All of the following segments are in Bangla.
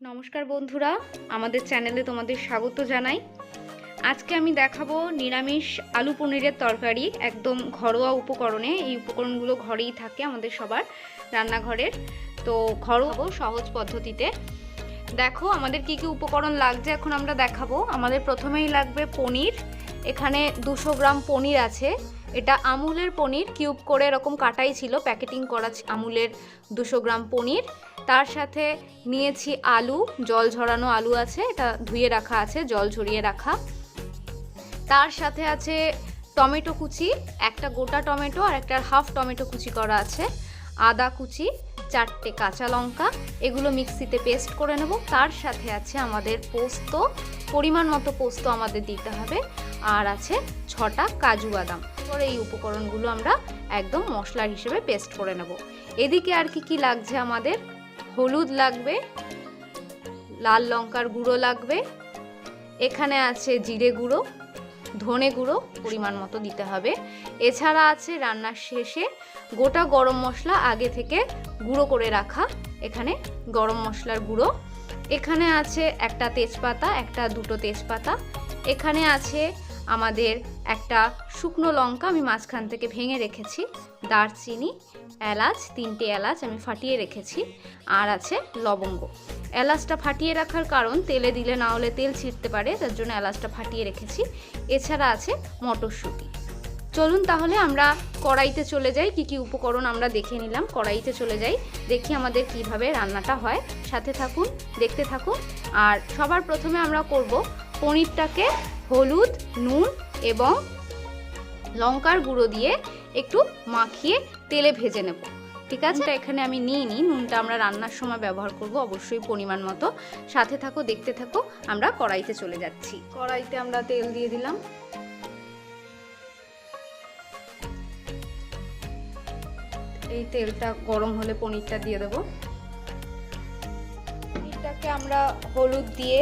নমস্কার বন্ধুরা, আমাদের চ্যানেলে তোমাদের স্বাগত জানাই। আজকে আমি দেখাবো নিরামিষ আলু পনিরের তরকারি, একদম ঘরোয়া উপকরণে। এই উপকরণগুলো ঘরেই থাকে আমাদের সবার রান্নাঘরের, তো ঘরোয়া সহজ পদ্ধতিতে। দেখো আমাদের কি কি উপকরণ লাগছে এখন আমরা দেখাবো। আমাদের প্রথমেই লাগবে পনির। এখানে 200 গ্রাম পনির আছে। এটা আমুলের পনির, কিউব করে এরকম কাটাই ছিল, প্যাকেটিং করা আমুলের 200 গ্রাম পনির। তার সাথে নিয়েছি আলু, জল ঝরানো আলু আছে, এটা ধুয়ে রাখা আছে, জল ঝরিয়ে রাখা। তার সাথে আছে টমেটো কুচি, একটা গোটা টমেটো আর একটা হাফ টমেটো কুচি করা আছে, আদা কুচি, 4টে কাঁচা লঙ্কা, এগুলো মিক্সিতে পেস্ট করে নেব। তার সাথে আছে আমাদের পোস্ত, পরিমাণ মতো পোস্ত আমাদের দিতে হবে, আর আছে 6টা কাজু বাদাম। পরে এই উপকরণগুলো আমরা একদম মশলা হিসেবে পেস্ট করে নেব। এদিকে আর কি কি লাগছে, আমাদের হলুদ লাগবে, লাল লঙ্কার গুঁড়ো লাগবে, এখানে আছে জিরে গুঁড়ো, ধনে গুঁড়ো পরিমাণ মতো দিতে হবে। এছাড়া আছে রান্নার শেষে গোটা গরম মশলা আগে থেকে গুঁড়ো করে রাখা, এখানে গরম মশলার গুঁড়ো। এখানে আছে একটা তেজপাতা, একটা দুটো তেজপাতা। এখানে আছে আমাদের একটা শুকনো লঙ্কা, আমি মাঝখান থেকে ভেঙে রেখেছি, দারচিনি, এলাচ, 3টে এলাচ আমি ফাটিয়ে রেখেছি, আর আছে লবঙ্গ। এলাচটা ফাটিয়ে রাখার কারণ তেলে দিলে না হলে তেল ছিটতে পারে, তার জন্য এলাচটা ফাটিয়ে রেখেছি। এছাড়া আছে মটরশুঁটি। চলুন তাহলে আমরা কড়াইতে চলে যাই। কি কি উপকরণ আমরা দেখে নিলাম, কড়াইতে চলে যাই, দেখি আমাদের কিভাবে রান্নাটা হয়। সাথে থাকুন, দেখতে থাকুন। আর সবার প্রথমে আমরা করব পনিরটাকে হলুদ, নুন এবং লঙ্কার গুঁড়ো দিয়ে একটু মাখিয়ে তেলে ভেজে নেব, ঠিক আছে? এখানে আমি নিইনি, নুনটা আমরা রান্নার সময় ব্যবহার করব অবশ্যই পরিমাণ মতো। সাথে থাকো, দেখতে থাকো। আমরা কড়াইতে চলে যাচ্ছি। কড়াইতে আমরা তেল দিয়ে দিলাম। এই তেলটা গরম হলে পনিরটা দিয়ে দেব। পনিরটাকে আমরা হলুদ দিয়ে,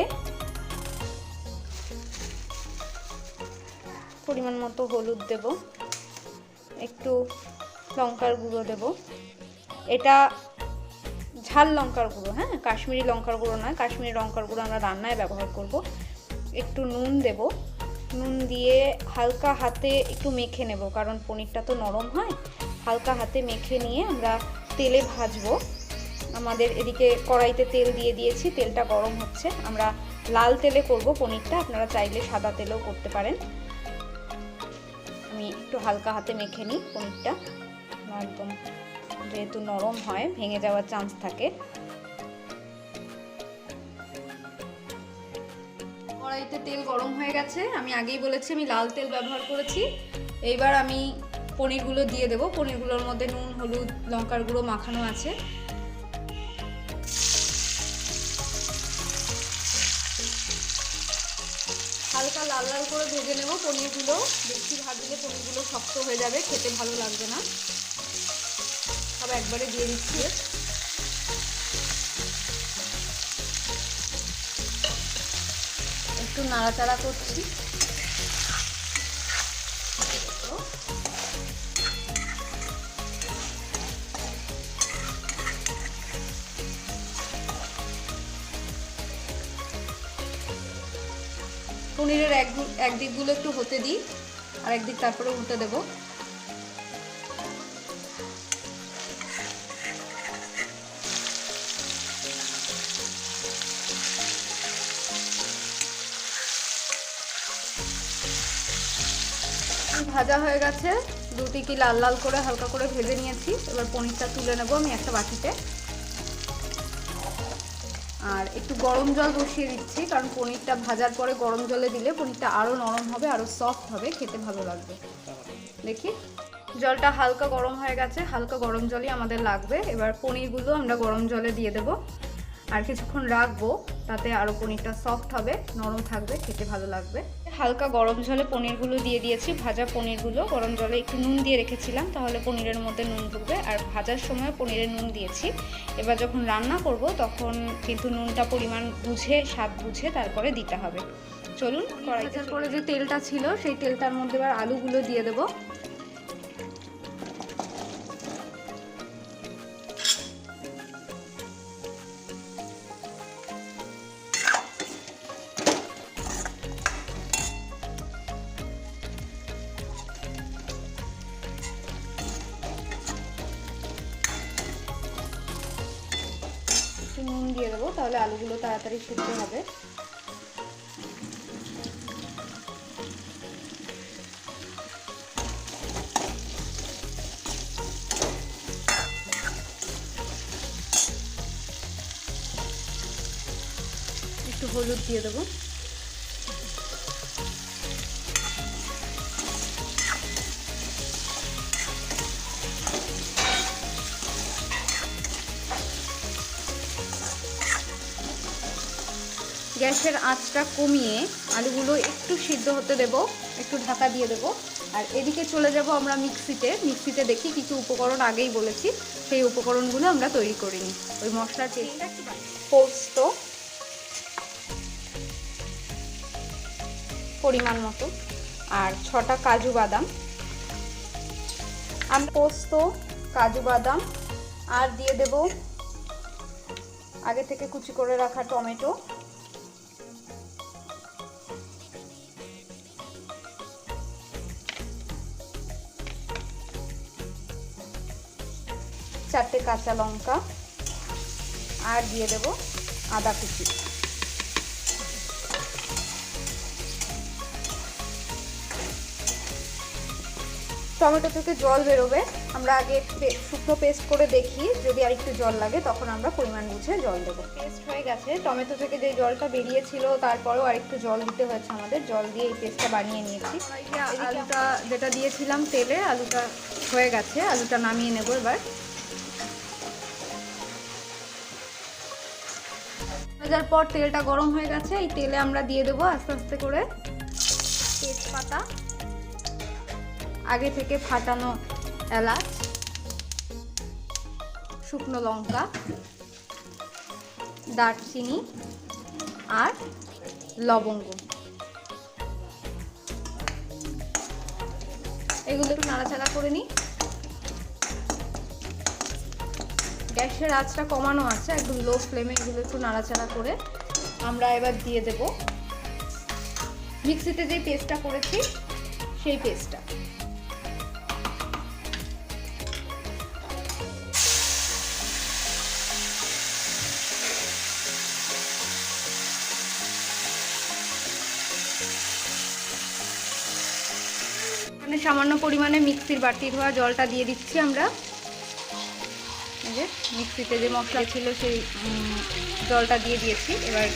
পরিমাণ মতো হলুদ দেব, একটু লঙ্কার গুঁড়ো দেব। এটা ঝাল লঙ্কার গুঁড়ো, হ্যাঁ, কাশ্মীরি লঙ্কার গুঁড়ো নয়, কাশ্মীরি লঙ্কার গুঁড়ো আমরা রান্নায় ব্যবহার করব। একটু নুন দেব, নুন দিয়ে হালকা হাতে একটু মেখে নেব, কারণ পনিরটা তো নরম হয়। হালকা হাতে মেখে নিয়ে আমরা তেলে ভাজবো। আমাদের এদিকে কড়াইতে তেল দিয়ে দিয়েছি, তেলটা গরম হচ্ছে। আমরা লাল তেলে করব পনিরটা, আপনারা চাইলে সাদা তেলেও করতে পারেন। আমি একটু হালকা হাতে মেখে নিই পনিরটা, একদম যেহেতু নরম হয় ভেঙে যাওয়ার চান্স থাকে। কড়াইতে তেল গরম হয়ে গেছে, আমি আগেই বলেছি আমি লাল তেল ব্যবহার করেছি। এইবার আমি পনিরগুলো দিয়ে দেব। পনিরগুলোর মধ্যে নুন, হলুদ, লঙ্কার গুঁড়ো মাখানো আছে। হালকা লাল লাল করে ভেজে নেব পনিরগুলো। বেশি ভাজলে পনিরগুলো শক্ত হয়ে যাবে, খেতে ভালো লাগবে না। সব একবারে দিয়ে দিচ্ছি। একটু নাড়াচাড়া করছি। পনিরের এক দিকগুলো একটু হতে দিই, আর একদিক তারপরে উল্টে দেব। ভাজা হয়ে গেছে, দুদিকে লাল লাল করে হালকা করে ভেজে নিয়েছি। এবার পনিরটা তুলে নেব আমি একটা বাটিতে। আর একটু গরম জল বসিয়ে দিচ্ছি, কারণ পনিরটা ভাজার পরে গরম জলে দিলে পনিরটা আরও নরম হবে, আরও সফট হবে, খেতে ভালো লাগবে। দেখি জলটা হালকা গরম হয়ে গেছে, হালকা গরম জলই আমাদের লাগবে। এবার পনিরগুলো আমরা গরম জলে দিয়ে দেব, আর কিছুক্ষণ রাখবো, তাতে আরও পনিরটা সফট হবে, নরম থাকবে, খেতে ভালো লাগবে। হালকা গরম জলে পনিরগুলো দিয়ে দিয়েছি। ভাজা পনিরগুলো গরম জলে একটু নুন দিয়ে রেখেছিলাম, তাহলে পনিরের মধ্যে নুন ঢুকবে, আর ভাজার সময় পনিরে নুন দিয়েছি। এবার যখন রান্না করব তখন কিন্তু নুনটা পরিমাণ বুঝে, স্বাদ বুঝে তারপরে দিতে হবে। চলুন, কড়াইতে পরে যে তেলটা ছিল সেই তেলটার মধ্যে এবার আলুগুলো দিয়ে দেবো। দিয়ে দেবো, তাহলে আলুগুলো তাড়াতাড়ি সিদ্ধ হবে। একটু হলুদ দিয়ে দেবো। গ্যাসের আঁচটা কমিয়ে আলুগুলো একটু সিদ্ধ হতে দেব, একটু ঢাকা দিয়ে দেব। আর এদিকে চলে যাব আমরা মিক্সিতে দেখি কিছু উপকরণ আগেই বলেছি, সেই উপকরণগুলো আমরা তৈরি করে নিই। ওই মশলার তেলটা একটু পোস্ত পরিমাণ মতো, আর 6টা কাজু বাদাম। আমরা পোস্ত, কাজু বাদাম, আর দিয়ে দেব আগে থেকে কুচি করে রাখা টমেটো, চারটে কাঁচা লঙ্কা, আর দিয়ে দেব আদা কুচি। টমেটো থেকে জল বেরোবে, আমরা আগে শুকনো পেস্ট করে দেখি, যদি আর একটু জল লাগে তখন আমরা পরিমাণ বুঝে জল দেবো। পেস্ট হয়ে গেছে, টমেটো থেকে যে জলটা বেরিয়েছিল তারপরেও আর একটু জল দিতে হয়েছে আমাদের, জল দিয়ে এই পেস্টটা বানিয়ে নিয়েছি। আলুটা যেটা দিয়েছিলাম তেলে, আলুটা হয়ে গেছে, আলুটা নামিয়ে নেব এবার। ভাজার পর তেলটা গরম হয়ে গেছে, এই তেলে আমরা দিয়ে দেবো আস্তে আস্তে করে তেজপাতা, আগে থেকে ফাটানো এলাচ, শুকনো লঙ্কা, দারচিনি আর লবঙ্গ। এগুলো একটু নাড়াচাড়া করে নিই। গ্যাসের আঁচটা কমানো আছে, একদম লো ফ্লেমে এগুলো একটু নাড়াচাড়া করে আমরা এবার দিয়ে দেব মিক্সিতে যে পেস্টটা করেছি সেই পেস্টটা। এখানে সামান্য পরিমাণে মিক্সির বাটি ধোয়া জলটা দিয়ে দিচ্ছি আমরা। মিক্সিতে যে মশলা ছিল সেই জলটা দিয়ে দিয়েছি। এবার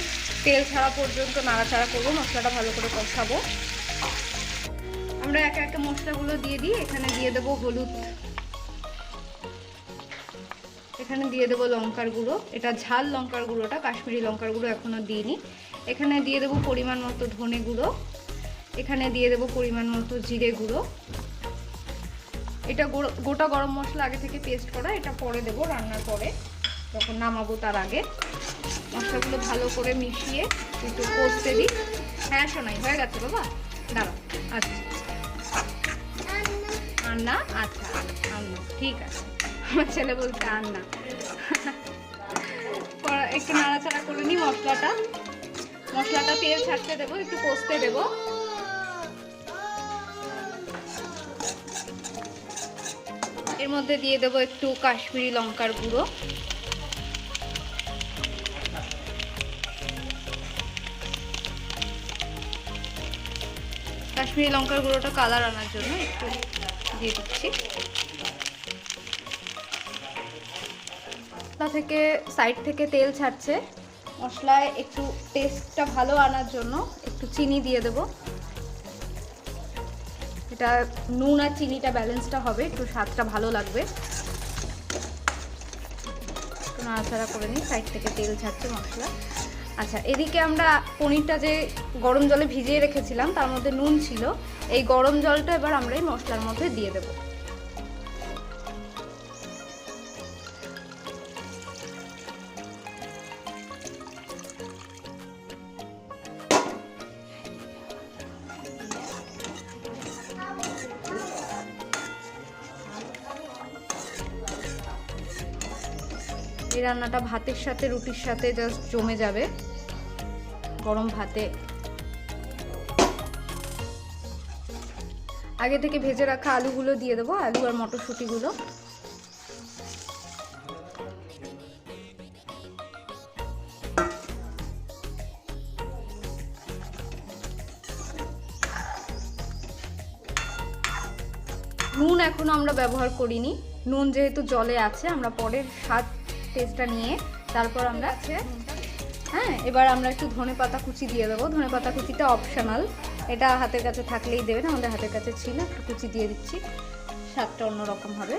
তেল ছাড়া পর্যন্ত নাড়াচাড়া করবো, মশলাটা ভালো করে কষাবো। আমরা একে একে মশলাগুলো দিয়ে দিই। এখানে দিয়ে দেবো হলুদ, এখানে দিয়ে দেবো লঙ্কার গুঁড়ো, এটা ঝাল লঙ্কার গুঁড়োটা, কাশ্মীরি লঙ্কার গুঁড়ো এখনও দিইনি। এখানে দিয়ে দেবো পরিমাণ মতো ধনে গুঁড়ো, এখানে দিয়ে দেবো পরিমাণ মতো জিরে গুঁড়ো। এটা গোটা গরম মশলা আগে থেকে পেস্ট করা, এটা পরে দেবো রান্নার পরে, যখন নামাবো তার আগে। মশলাগুলো ভালো করে মিশিয়ে একটু কষতে দিই। হ্যাঁ শোনাই, হয়ে গেছে বাবা, দাঁড়াও। আচ্ছা আন্না, আচ্ছা আন্না, ঠিক আছে। আমার ছেলে বলছে আন্না। একটু নাড়াচাড়া করে নিই মশলাটা তেল ছাড়তে দেবো, একটু কষতে দেবো। এর মধ্যে দিয়ে দেবো একটু কাশ্মীরি লঙ্কার গুঁড়ো, কাশ্মীরি লঙ্কার গুঁড়োটা কালার আনার জন্য একটু দিয়ে দিচ্ছি। মশলা থেকে সাইড থেকে তেল ছাড়ছে, মশলায় একটু টেস্টটা ভালো আনার জন্য একটু চিনি দিয়ে দেবো। এটা নুন আর চিনিটা ব্যালেন্সটা হবে, একটু স্বাদটা ভালো লাগবে। একটু নাড়াচাড়া করে নিই, সাইড থেকে তেল ছাড়ছে মশলা। আচ্ছা, এদিকে আমরা পনিরটা যে গরম জলে ভিজিয়ে রেখেছিলাম তার মধ্যে নুন ছিল, এই গরম জলটা এবার আমরা এই মশলার মধ্যে দিয়ে দেবো। এই রান্নাটা ভাতের সাথে, রুটির সাথে জাস্ট জমে যাবে, গরম ভাতে। আগে থেকে ভেজে রাখা আলুগুলো দিয়ে দেবো, আলু আর মটরশুঁটিগুলো। নুন এখনও আমরা ব্যবহার করিনি, নুন যেহেতু জলে আছে, আমরা পরের স্বাদ টেস্টটা নিয়ে তারপর আমরা হ্যাঁ এবার আমরা একটু ধনেপাতা কুচি দিয়ে দেবো। ধনেপাতা কুচিটা অপশনাল, এটা হাতের কাছে থাকলেই দেবেন, আমাদের হাতের কাছে ছিল, একটু কুচি দিয়ে দিচ্ছি, স্বাদটা অন্যরকম হবে।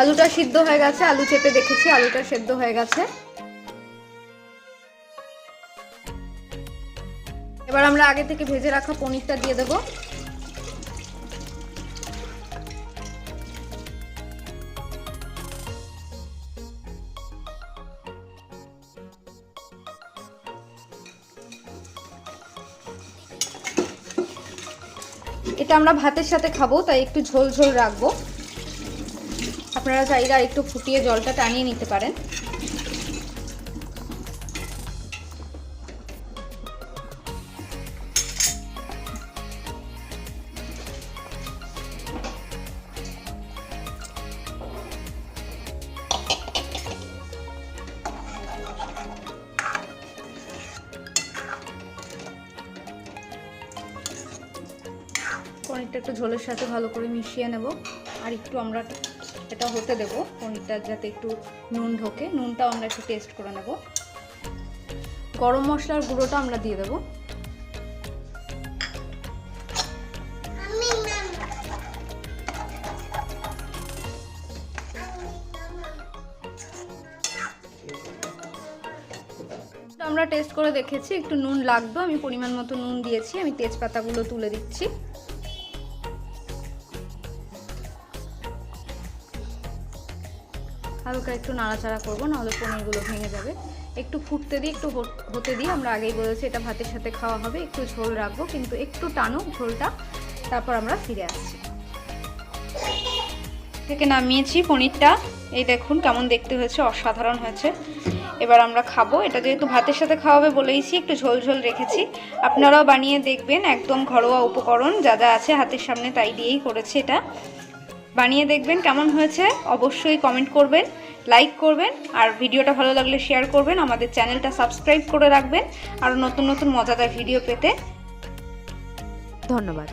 আলুটা সিদ্ধ হয়ে গেছে, আলু চেপে দেখেছি, আলুটা সেদ্ধ হয়ে গেছে। এবার আমরা আগে থেকে ভেজে রাখা পনিরটা দিয়ে দেবো। এটা আমরা ভাতের সাথে খাবো, তাই একটু ঝোল ঝোল রাখবো। আপনারা চাইলে আর একটু ফুটিয়ে জলটা টানিয়ে নিতে পারেন। পনিরটা একটু ঝোলের সাথে ভালো করে মিশিয়ে নেব, আর একটু আমরা এটা হতে দেব, পনিরটা যাতে একটু নুন ঢোকে। নুনটাও আমরা একটু টেস্ট করে নেব। গরম মশলার গুঁড়োটা আমরা দিয়ে দেব। আমরা টেস্ট করে দেখেছি, একটু নুন লাগবে, আমি পরিমাণ মতো নুন দিয়েছি। আমি তেজপাতাগুলো তুলে দিচ্ছি। হালকা একটু নাড়াচাড়া করবো, নাহলে পনিরগুলো ভেঙে যাবে। একটু ফুটতে দিই, একটু হতে দিই। আমরা আগেই বলেছি এটা ভাতের সাথে খাওয়া হবে। একটু ঝোল রাখবো, কিন্তু একটু টানুক ঝোলটা, তারপর আমরা ফিরে আসছি। থেকে নামিয়েছি পনিরটা, এই দেখুন কেমন দেখতে হয়েছে, অসাধারণ হয়েছে। এবার আমরা খাবো। এটা যেহেতু ভাতের সাথে খাওয়াবে বলেইছি একটু ঝোল ঝোল রেখেছি। আপনারাও বানিয়ে দেখবেন, একদম ঘরোয়া উপকরণ যা যা আছে হাতের সামনে তাই দিয়েই করেছি। এটা বানিয়ে দেখবেন কেমন হয়েছে, অবশ্যই কমেন্ট করবেন, লাইক করবেন, আর ভিডিওটা ভালো লাগলে শেয়ার করবেন। আমাদের চ্যানেলটা সাবস্ক্রাইব করে রাখবেন আর নতুন নতুন মজাদার ভিডিও পেতে। ধন্যবাদ।